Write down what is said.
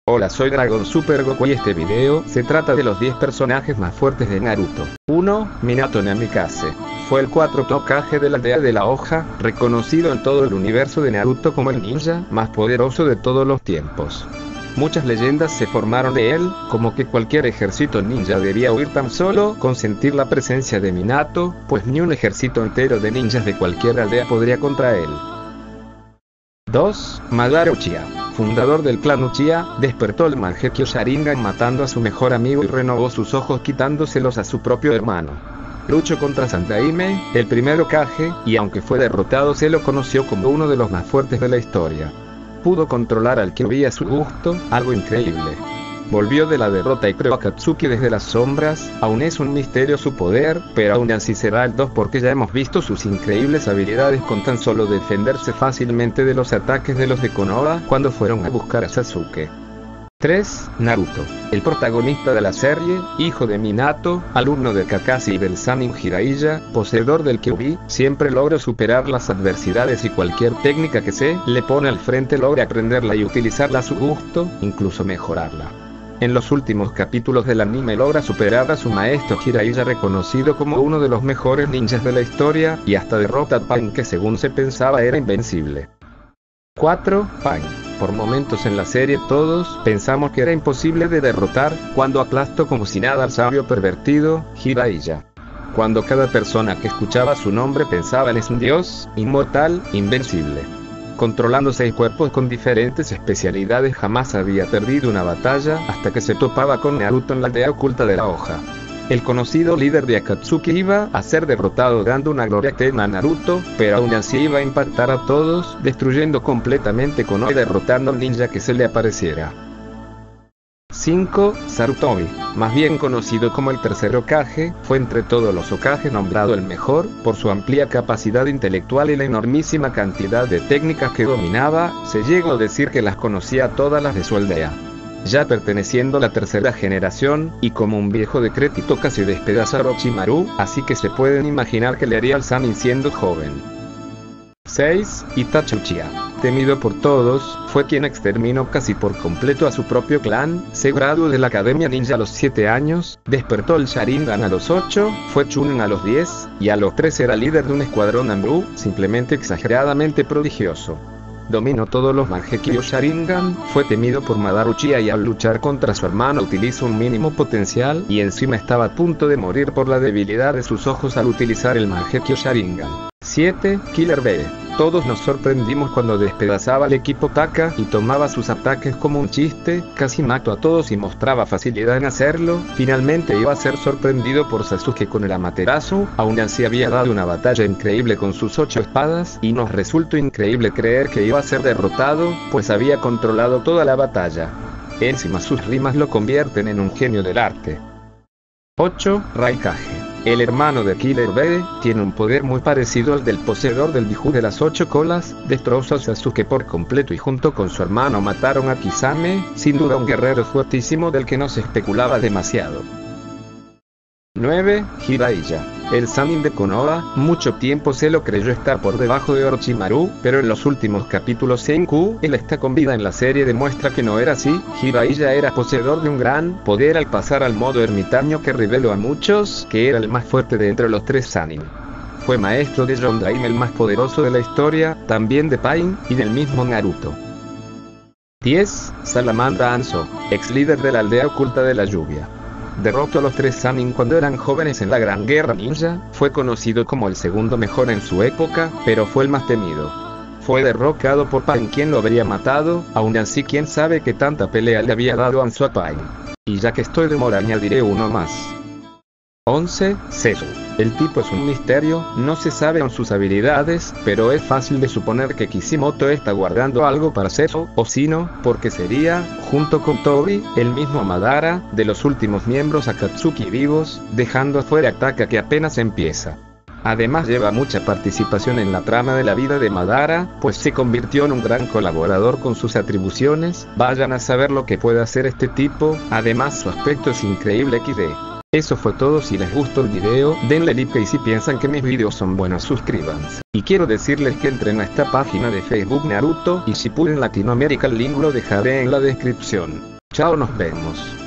Hola, soy Dragon Super Goku y este video se trata de los 10 personajes más fuertes de Naruto. 1. Minato Namikaze. Fue el 4º Hokage de la aldea de la hoja, reconocido en todo el universo de Naruto como el ninja más poderoso de todos los tiempos. Muchas leyendas se formaron de él, como que cualquier ejército ninja debía huir tan solo con sentir la presencia de Minato, pues ni un ejército entero de ninjas de cualquier aldea podría contra él. 2. Madara Uchiha. Fundador del clan Uchiha, despertó el Mangekyo Sharingan matando a su mejor amigo y renovó sus ojos quitándoselos a su propio hermano. Luchó contra Sandaime, el primer Hokage, y aunque fue derrotado se lo conoció como uno de los más fuertes de la historia. Pudo controlar al Kyuubi a su gusto, algo increíble. Volvió de la derrota y creó a Akatsuki desde las sombras, aún es un misterio su poder, pero aún así será el 2 porque ya hemos visto sus increíbles habilidades con tan solo defenderse fácilmente de los ataques de los de Konoha cuando fueron a buscar a Sasuke. 3. Naruto. El protagonista de la serie, hijo de Minato, alumno de Kakashi y del Sannin Jiraiya, poseedor del Kyuubi, siempre logra superar las adversidades y cualquier técnica que se le pone al frente logra aprenderla y utilizarla a su gusto, incluso mejorarla. En los últimos capítulos del anime logra superar a su maestro Jiraiya reconocido como uno de los mejores ninjas de la historia, y hasta derrota a Pain que según se pensaba era invencible. 4. Pain. Por momentos en la serie todos pensamos que era imposible de derrotar, cuando aplastó como si nada al sabio pervertido, Jiraiya. Cuando cada persona que escuchaba su nombre pensaba en es un dios, inmortal, invencible. Controlando 6 cuerpos con diferentes especialidades jamás había perdido una batalla hasta que se topaba con Naruto en la aldea oculta de la hoja. El conocido líder de Akatsuki iba a ser derrotado dando una gloria eterna a Naruto, pero aún así iba a impactar a todos, destruyendo completamente Konoha y derrotando al ninja que se le apareciera. 5. Sarutobi. Más bien conocido como el tercer Hokage, fue entre todos los Hokage nombrado el mejor, por su amplia capacidad intelectual y la enormísima cantidad de técnicas que dominaba, se llegó a decir que las conocía todas las de su aldea. Ya perteneciendo a la tercera generación, y como un viejo decrépito casi despedazó a Orochimaru, así que se pueden imaginar que le haría al Sannin siendo joven. 6. Itachi Uchiha. Temido por todos, fue quien exterminó casi por completo a su propio clan, se graduó de la Academia Ninja a los 7 años, despertó el Sharingan a los 8, fue Chunin a los 10, y a los 13 era líder de un escuadrón Anbu, simplemente exageradamente prodigioso. Dominó todos los Mangekyo Sharingan, fue temido por Madara Uchiha y al luchar contra su hermano utilizó un mínimo potencial y encima estaba a punto de morir por la debilidad de sus ojos al utilizar el Mangekyo Sharingan. 7. Killer Bee. Todos nos sorprendimos cuando despedazaba al equipo Taka y tomaba sus ataques como un chiste, casi mató a todos y mostraba facilidad en hacerlo. Finalmente iba a ser sorprendido por Sasuke con el Amaterasu, aún así había dado una batalla increíble con sus 8 espadas y nos resultó increíble creer que iba a ser derrotado, pues había controlado toda la batalla. Encima sus rimas lo convierten en un genio del arte. 8. Raikage. El hermano de Killer Bee tiene un poder muy parecido al del poseedor del Biju de las 8 colas, destrozó a Sasuke por completo y junto con su hermano mataron a Kisame, sin duda un guerrero fuertísimo del que no se especulaba demasiado. 9. Jiraiya. El Sannin de Konoha, mucho tiempo se lo creyó estar por debajo de Orochimaru, pero en los últimos capítulos Senku, él está con vida en la serie demuestra que no era así. Jiraiya era poseedor de un gran poder al pasar al modo ermitaño que reveló a muchos que era el más fuerte de entre los 3 Sannin. Fue maestro de Yondaime el más poderoso de la historia, también de Pain, y del mismo Naruto. 10. Salamandra Anso, ex líder de la aldea oculta de la lluvia. Derrotó a los 3 Sannin cuando eran jóvenes en la Gran Guerra Ninja, fue conocido como el segundo mejor en su época, pero fue el más temido. Fue derrocado por Pain quien lo habría matado, aún así quién sabe qué tanta pelea le había dado Anso a Pain. Y ya que estoy de moda añadiré uno más. 11. Zezu. El tipo es un misterio, no se sabe aún sus habilidades, pero es fácil de suponer que Kishimoto está guardando algo para Zezu, o si no, porque sería, junto con Tobi, el mismo Madara, de los últimos miembros Akatsuki vivos, dejando afuera a Taka que apenas empieza. Además lleva mucha participación en la trama de la vida de Madara, pues se convirtió en un gran colaborador con sus atribuciones, vayan a saber lo que puede hacer este tipo, además su aspecto es increíble XD. Eso fue todo. Si les gustó el video, denle like y si piensan que mis videos son buenos suscríbanse. Y quiero decirles que entren a esta página de Facebook Naruto y si pueden Latinoamérica el link lo dejaré en la descripción. Chao, nos vemos.